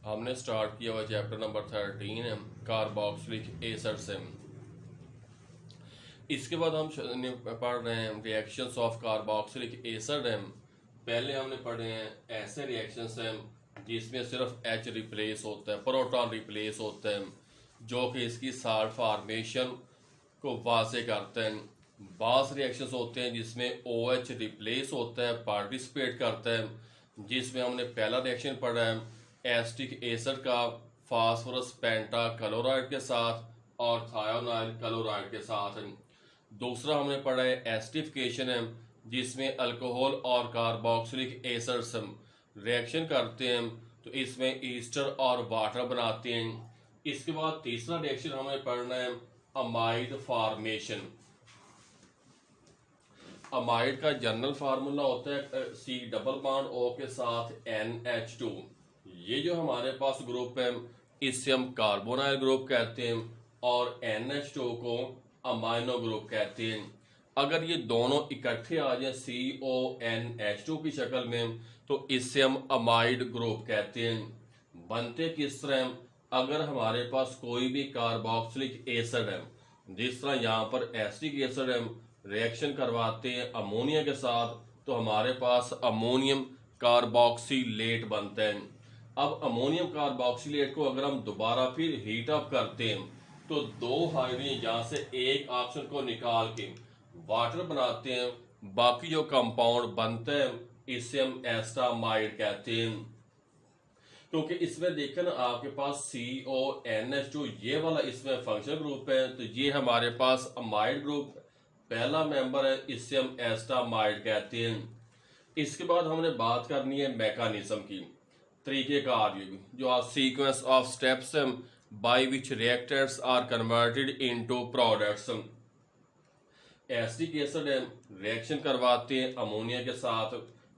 हमने स्टार्ट किया हुआ चैप्टर नंबर 13 कार्बोक्सिलिक एसिड से। इसके बाद हम पढ़ रहे हैं रिएक्शंस ऑफ कार्बोक्सिलिक एसिड। पहले हमने पढ़े हैं ऐसे रिएक्शंस हैं जिसमें सिर्फ H रिप्लेस होता है, प्रोटॉन रिप्लेस होते हैं, जो कि इसकी साल्ट फार्मेशन को वाजे करते हैं। बास रिएक्शंस होते हैं जिसमें OH रिप्लेस होता है, पार्टिसिपेट करता है, जिसमें हमने पहला रिएक्शन पढ़ा है एसिटिक एसिड का फास्फोरस पेंटा क्लोराइड के साथ और थायोनाइल क्लोराइड के साथ। दूसरा हमने पढ़ा है एसिडिफिकेशन है, जिसमें अल्कोहल और कार्बोक्सिलिक एसिड्स रिएक्शन करते हैं, तो इसमें ईस्टर और वाटर बनाते हैं। इसके बाद तीसरा रिएक्शन हमें पढ़ना है अमाइड फॉर्मेशन। अमाइड का जनरल फार्मूला होता है C डबल बॉन्ड O के साथ NH2। ये जो हमारे पास ग्रुप है इससे हम कार्बोनाइल ग्रुप कहते हैं और NH2 को अमाइनो ग्रुप कहते हैं। अगर ये दोनों इकट्ठे आ जाए CONH2 की शक्ल में तो इससे हम अमाइड ग्रुप कहते हैं। बनते किस तरह, अगर हमारे पास कोई भी कार्बोक्सिलिक एसिड है, जिस तरह यहाँ पर एसिटिक एसिड है, रिएक्शन करवाते हैं अमोनिया के साथ, तो हमारे पास अमोनियम कार्बोक्सिलेट बनते हैं। अब अमोनियम कार्बोक्सिलेट को अगर हम दोबारा फिर हीट अप करते हैं तो दो हाइड्रोजन यहाँ से एक ऑक्सीजन को निकाल के वाटर बनाते हैं, बाकी जो कंपाउंड बनते हैं इससे हम एस्टामाइड कहते हैं। क्योंकि इसमें देखें ना आपके पास CONH2 ये वाला इसमें फंक्शनल ग्रुप है, तो ये हमारे पास अमाइड ग्रुप पहला मेंबर है, इससे हम एस्टामाइड कहते हैं। इसके बाद हमने बात करनी है मैकेनिज्म की, तरीकेकार, जो आज sequence of steps by which reactants are converted into products. Acetic acid है, रिएक्शन करवाते हैं अमोनिया के साथ,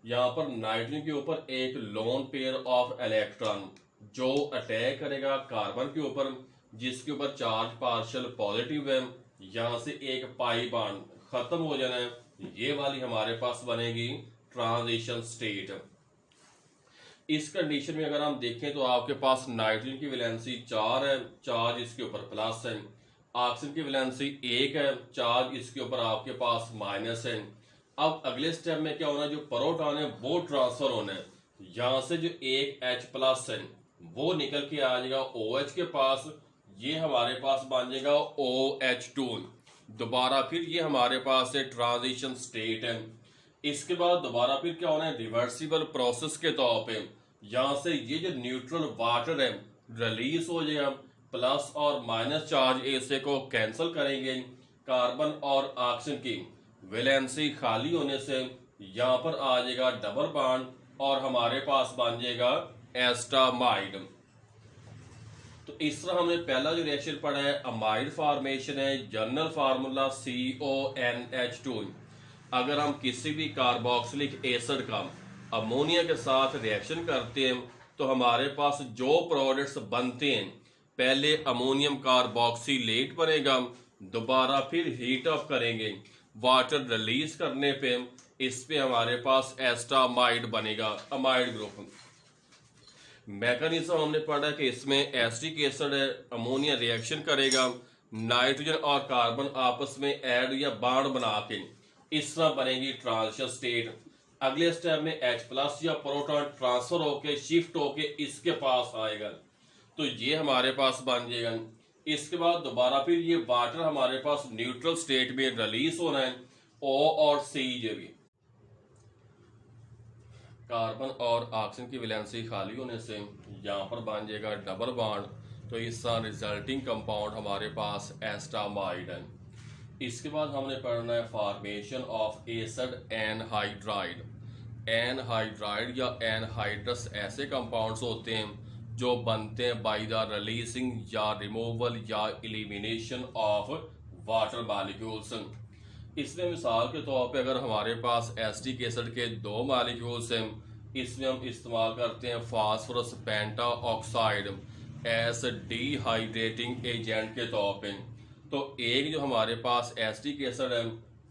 यहाँ पर नाइट्रोजन के ऊपर एक लोन पेयर ऑफ इलेक्ट्रॉन जो अटैक करेगा कार्बन के ऊपर, जिसके ऊपर चार्ज पार्शियल पॉजिटिव है, यहाँ से एक पाई बॉन्ड खत्म हो जाना है, ये वाली हमारे पास बनेगी ट्रांजिशन स्टेट। इस कंडीशन में अगर हम देखें तो आपके पास नाइट्रोजन की वैलेंसी 4 है, चार्ज इसके ऊपर प्लस है, ऑक्सीजन की वैलेंसी 1 है, चार्ज इसके ऊपर आपके पास माइनस है। अब अगले स्टेप में क्या होना है, जो प्रोटॉन है वो ट्रांसफर होना है, यहां से जो एक H प्लस है वो निकल के आ जाएगा OH के पास, ये हमारे पास बन जाएगा OH2। दोबारा फिर ये हमारे पास है ट्रांजिशन स्टेट है। इसके बाद दोबारा फिर क्या होना है, रिवर्सिबल प्रोसेस के तौर पे यहां से ये जो न्यूट्रल वाटर है रिलीज हो जाएगा, प्लस और माइनस चार्ज ऐसे को कैंसिल करेंगे, कार्बन और ऑक्सीजन की वैलेंसी खाली होने से यहाँ पर आ जाएगा डबल बॉन्ड और हमारे पास बन जाएगा एस्टामाइड। तो इस तरह हमने पहला जो रिएक्शन पढ़ा है अमाइड फॉर्मेशन है, जनरल फार्मूला CONH2। अगर हम किसी भी कार्बोक्सिलिक एसिड का अमोनिया के साथ रिएक्शन करते हैं तो हमारे पास जो प्रोडक्ट्स बनते हैं, पहले अमोनियम कार्बोक्सिलेट बनेगा, दोबारा फिर हीट अप करेंगे, वाटर रिलीज करने पे इस पे हमारे पास एस्टामाइड बनेगा, अमाइड ग्रुप। मैकेनिज्म हमने पढ़ा कि इसमें एसिटिक एसिड है, अमोनिया रिएक्शन करेगा, नाइट्रोजन और कार्बन आपस में ऐड या बॉन्ड बना के इस तरह बनेगी ट्रांजिशन स्टेट। अगले स्टेप में H प्लस या प्रोटॉन ट्रांसफर होके शिफ्ट होके इसके पास आएगा, तो ये हमारे पास बन जाएगा। इसके बाद दोबारा फिर ये वाटर हमारे पास न्यूट्रल स्टेट में रिलीज होना है, O और C जो भी कार्बन और ऑक्सीजन की वैलेंसी खाली होने से यहाँ पर बन जाएगा डबल बॉन्ड, तो इसका रिजल्टिंग कंपाउंड हमारे पास एस्टामाइड है। इसके बाद हमने पढ़ना है formation of acid anhydride. Anhydride या एनहाइड्रस ऐसे कंपाउंड्स होते हैं जो बनते हैं बाय द रिलीजिंग या रिमूवल या एलिमिनेशन ऑफ वाटर मॉलिक्यूल्स। इसमें मिसाल के तौर पे अगर हमारे पास एसिटिक एसिड के 2 मॉलिक्यूल्स हैं, इसमें हम इस्तेमाल करते हैं phosphorus penta oxide as dehydrating agent के तौर पे, तो एक जो हमारे पास एसिटिक एसिड है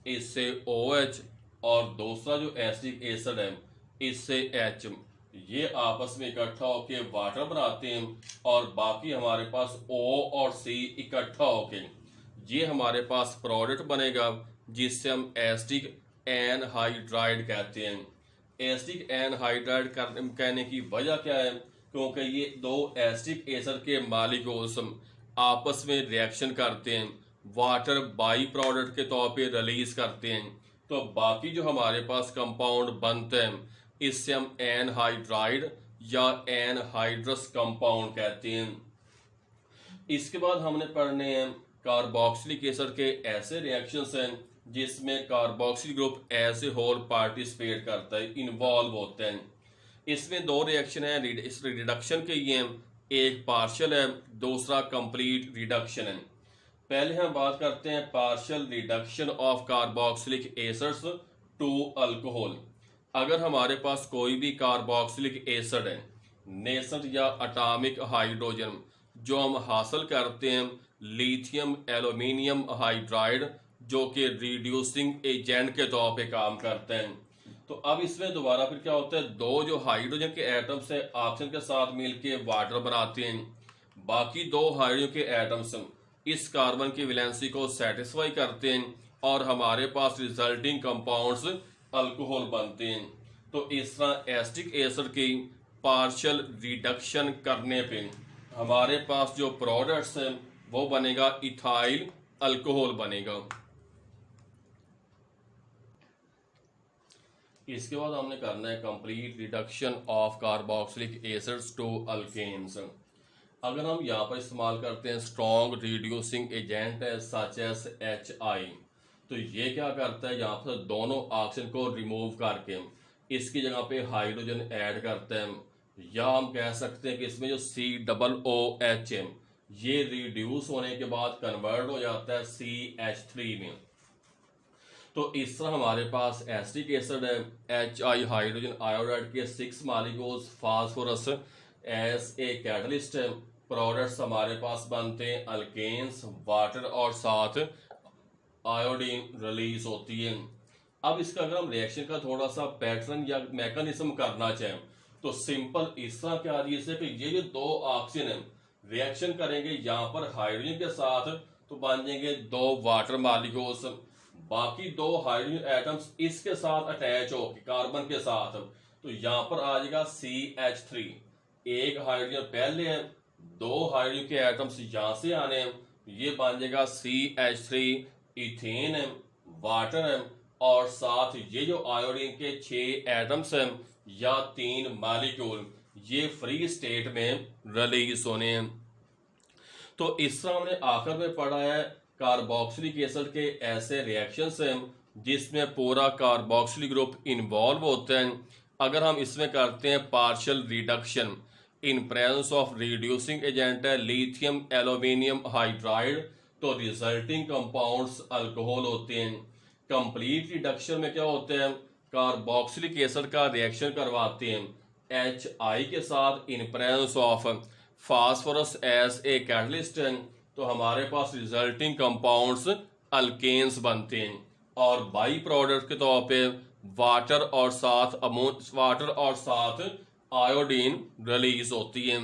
इससे OH और दूसरा जो एसिटिक एसिड है इससे H, ये आपस में इकट्ठा होके वाटर बनाते हैं और बाकी हमारे पास O और C इकट्ठा होके ये हमारे पास प्रोडक्ट बनेगा जिससे हम एसिटिक एनहाइड्राइड कहते हैं। एसिटिक एनहाइड्राइड कहने की वजह क्या है? क्योंकि ये दो एसिटिक एसिड के मॉलिक्यूल्स आपस में रिएक्शन करते हैं, वाटर बाई प्रोडक्ट के तौर पे रिलीज करते हैं, तो बाकी जो हमारे पास कंपाउंड बनते हैं इससे हम एनहाइड्राइड या एनहाइड्रस कंपाउंड कहते हैं। इसके बाद हमने पढ़ने हैं कार्बोक्सिलिक एसिड के ऐसे रिएक्शंस हैं जिसमें carboxyl group as a whole participate करता है, इन्वॉल्व होते हैं। इसमें दो रिएक्शन है इस रिडक्शन के लिए, एक पार्शियल है, दूसरा कंप्लीट रिडक्शन है। पहले हम बात करते हैं partial reduction of carboxylic acids to alcohol. अगर हमारे पास कोई भी कार्बोक्सिलिक एसिड है, नेसेंट या एटॉमिक हाइड्रोजन, जो हम हासिल करते हैं लिथियम एल्यूमिनियम हाइड्राइड, जो कि रिड्यूसिंग एजेंट के तौर पे काम करते हैं, तो अब इसमें दोबारा फिर क्या होता है, दो जो हाइड्रोजन के एटम्स हैं ऑक्सीजन के साथ मिलकर वाटर बनाते हैं, बाकी दो हाइड्रोजन के एटम्स इस कार्बन की वैलेंसी को सेटिस्फाई करते हैं और हमारे पास रिजल्टिंग कंपाउंड्स अल्कोहल बनते हैं। तो इस तरह एसिटिक एसिड की पार्शियल रिडक्शन करने पे हमारे पास जो प्रोडक्ट्स हैं वो बनेगा इथाइल अल्कोहल बनेगा। इसके बाद हमने करना है complete reduction of carboxylic acids to alkanes. अगर हम यहाँ पर इस्तेमाल करते हैं स्ट्रॉन्ग रिड्यूसिंग एजेंट है सच एज HI, तो ये क्या करता है, यहाँ पर दोनों ऑक्सीजन को रिमूव करके इसकी जगह पे हाइड्रोजन ऐड करते हैं, या हम कह सकते हैं कि इसमें जो COOH है ये रिड्यूस होने के बाद कन्वर्ट हो जाता है CH3 में। तो इस तरह हमारे पास एसिटिक एसिड है HI हाइड्रोजन आयोडाइड के 6 molecules, phosphorus as a catalyst है, प्रोडक्ट्स हमारे पास बनते हैं अल्केन्स, वाटर और साथ आयोडीन रिलीज होती है। अब इसका अगर हम रिएक्शन का थोड़ा सा पैटर्न या मैकेनिज्म करना चाहें तो सिंपल इस तरह क्या जैसे कि ये जो दो ऑक्सीजन है रिएक्शन करेंगे यहाँ पर हाइड्रोजन के साथ, तो बन जाएंगे दो वाटर मॉलिक्यूल्स, बाकी दो हाइड्रोजन एटम्स इसके साथ अटैच हो कार्बन के साथ, तो यहाँ पर आ जाएगा CH3, एक हाइड्रोजन पहले है, दो हाइड्रोजन के एटम्स यहाँ से आने हैं, ये बन जाएगा CH3, इथेन है, वाटर है और साथ ये जो आयोडीन के 6 एटम्स हैं या 3 मॉलिक्यूल ये फ्री स्टेट में रिलीज होने हैं। तो इस तरह हमने आखिर में पढ़ा है कार्बोक्सिलिक एसिड के ऐसे रिएक्शंस हैं जिसमें पूरा कार्बोक्सिलिक ग्रुप इन्वॉल्व होते हैं। अगर हम इसमें करते हैं partial reduction in presence of reducing agent है लिथियम एल्यूमिनियम हाइड्राइड, तो रिजल्टिंग कंपाउंड्स अल्कोहल होते हैं। कंप्लीट रिडक्शन में क्या होते हैं, कार्बोक्सिलिक एसिड का रिएक्शन करवाते हैं HI के साथ in presence of phosphorus as a catalyst, तो हमारे पास रिजल्टिंग कंपाउंड्स अल्केन्स बनते हैं और बाई प्रोडक्ट के तौर पे वाटर और साथ आयोडीन रिलीज होती है।